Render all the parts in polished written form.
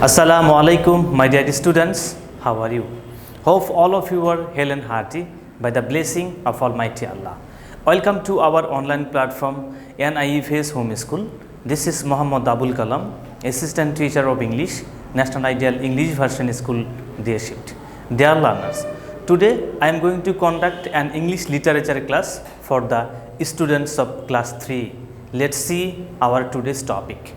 Assalamu alaikum, my dear students. How are you? Hope all of you are hale and hearty by the blessing of Almighty Allah. Welcome to our online platform NIFS Home School. This is Muhammad Abul Kalam, Assistant Teacher of English, National Ideal English Version School, Day Shift. Dear learners, today I am going to conduct an English literature class for the students of class 3. Let's see our today's topic.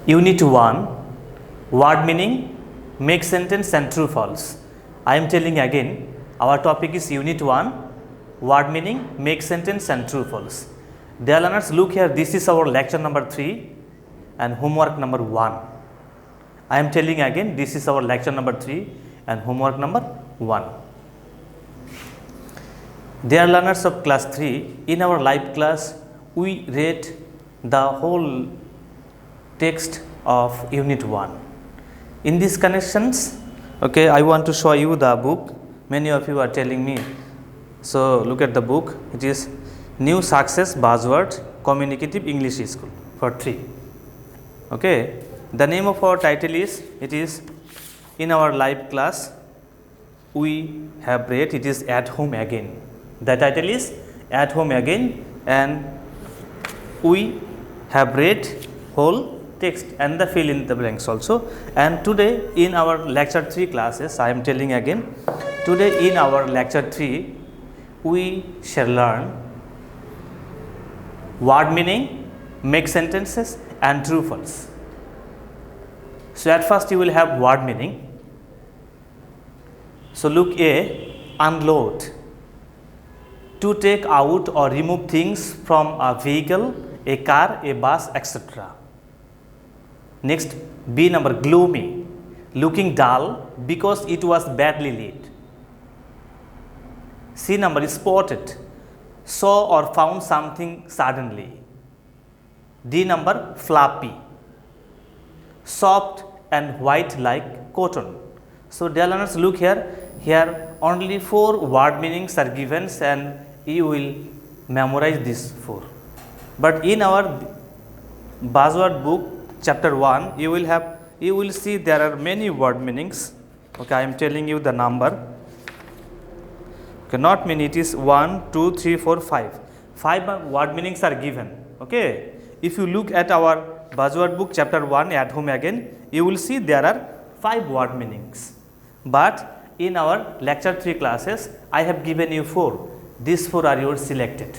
Unit 1, word meaning, make sentence and true false. I am telling again, our topic is Unit 1, word meaning, make sentence and true false. Dear learners, look here, this is our lecture number 3 and homework number 1. I am telling again, this is our lecture number 3 and homework number 1. Dear learners of class 3, in our live class, we read the whole text of Unit 1. In these connections, I want to show you the book. Many of you are telling me. So, look at the book. It is New Success Buzzword Communicative English School for 3. Okay. The name of our title is, it is in our live class, we have read, it is At Home Again. The title is At Home Again, and we have read whole text and the fill in the blanks also. And today in our lecture 3 classes, I am telling again, today in our lecture 3 we shall learn word meaning, make sentences and true false. So at first you will have word meaning. So look, A, unload, to take out or remove things from a vehicle, a car, a bus, etc. Next, B number, gloomy, looking dull because it was badly lit. C number is spotted, saw or found something suddenly. D number, fluffy, soft and white like cotton. So dear learners, look here only 4 word meanings are given and you will memorize these 4. But in our buzzword book, chapter 1, you will see there are many word meanings. Okay, I am telling you the number. Okay, not many, it is 1, 2, 3, 4, 5. 5 word meanings are given. Okay, if you look at our buzzword book, chapter 1, At Home Again, you will see there are 5 word meanings. But in our lecture 3 classes, I have given you 4. These 4 are yours selected.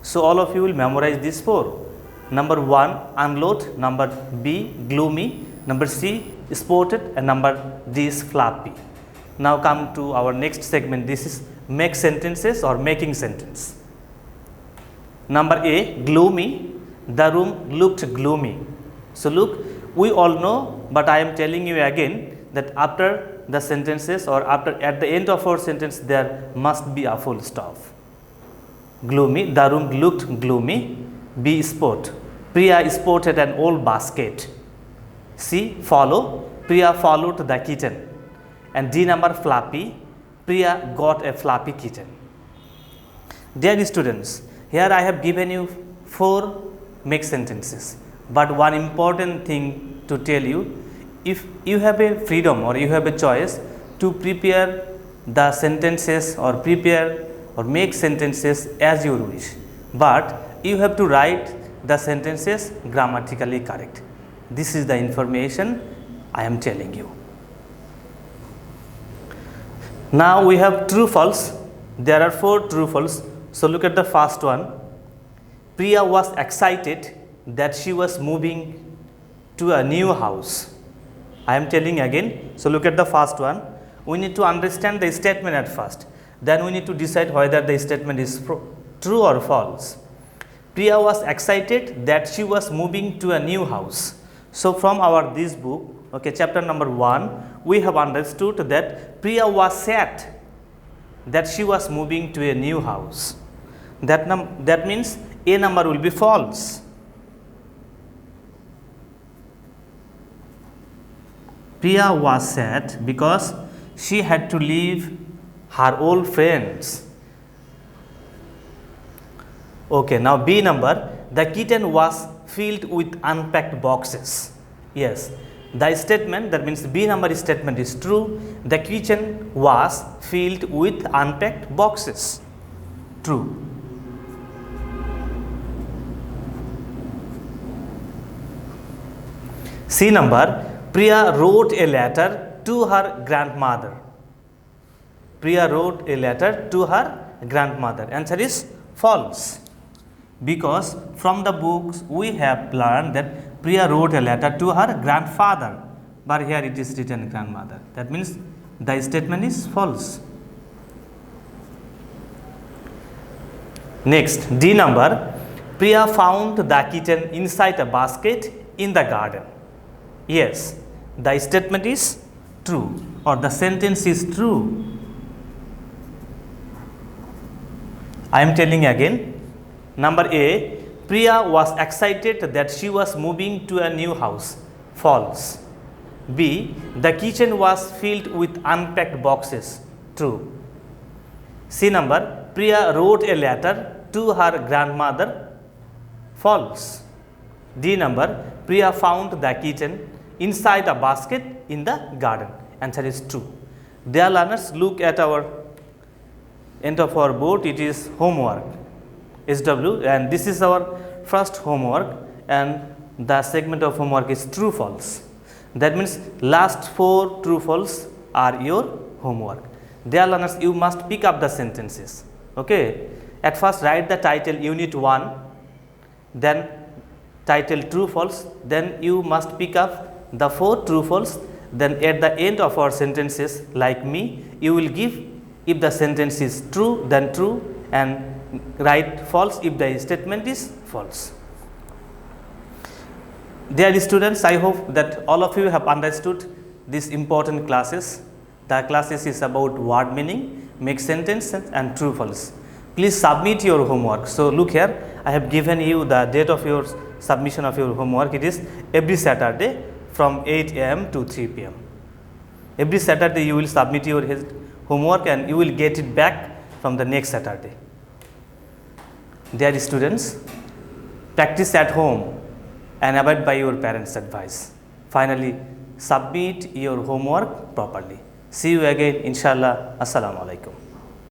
So all of you will memorize these 4. Number 1, unload, number B, gloomy, number C, spotted, and number D is fluffy. Now come to our next segment. This is make sentences or making sentence. Number A, gloomy, the room looked gloomy. So look, we all know, but I am telling you again that after the sentences or at the end of our sentence there must be a full stop. Gloomy, the room looked gloomy. B, spot, Priya spotted an old basket. C, follow, Priya followed the kitten. And D number, fluffy, Priya got a fluffy kitten. Dear students, here I have given you 4 make sentences. But one important thing to tell you, if you have a freedom or you have a choice to prepare the sentences or prepare or make sentences as you wish, but you have to write the sentences grammatically correct. This is the information I am telling you. Now we have true false. There are 4 true false. So look at the first one. Priya was excited that she was moving to a new house. I am telling again. So look at the first one. We need to understand the statement at first. Then we need to decide whether the statement is true or false. Priya was excited that she was moving to a new house. So from this book, chapter number 1, we have understood that Priya was sad that she was moving to a new house. That means A number will be false. Priya was sad because she had to leave her old friends. Okay, now B number, the kitten was filled with unpacked boxes. Yes, the statement, that means B number statement, is true. The kitchen was filled with unpacked boxes. True. C number, Priya wrote a letter to her grandmother. Priya wrote a letter to her grandmother. Answer is false. Because from the books we have learned that Priya wrote a letter to her grandfather, but here it is written grandmother. That means the statement is false. Next, D number, Priya found the kitten inside a basket in the garden. Yes, the statement is true, or the sentence is true. I am telling again. Number A, Priya was excited that she was moving to a new house. False. B, the kitchen was filled with unpacked boxes. True. C number, Priya wrote a letter to her grandmother. False. D number, Priya found the kitten inside a basket in the garden. Answer is true. Dear learners, look at our end of our board. It is homework. SW, and this is our first homework, and the segment of homework is true false. That means last 4 true false are your homework. Dear learners, you must pick up the sentences. Okay, at first write the title unit 1, then title true false, then you must pick up the 4 true false, then at the end of our sentences, like me, you will give, if the sentence is true, then true, and write false if the statement is false. Dear students, I hope that all of you have understood these important classes. The classes is about word meaning, make sentence, and true false. Please submit your homework. So look here, I have given you the date of your submission of your homework. It is every Saturday from 8 am to 3 pm. Every Saturday you will submit your homework and you will get it back from the next Saturday. Dear students, practice at home and abide by your parents' advice. Finally, submit your homework properly. See you again, inshallah. Assalamu alaikum.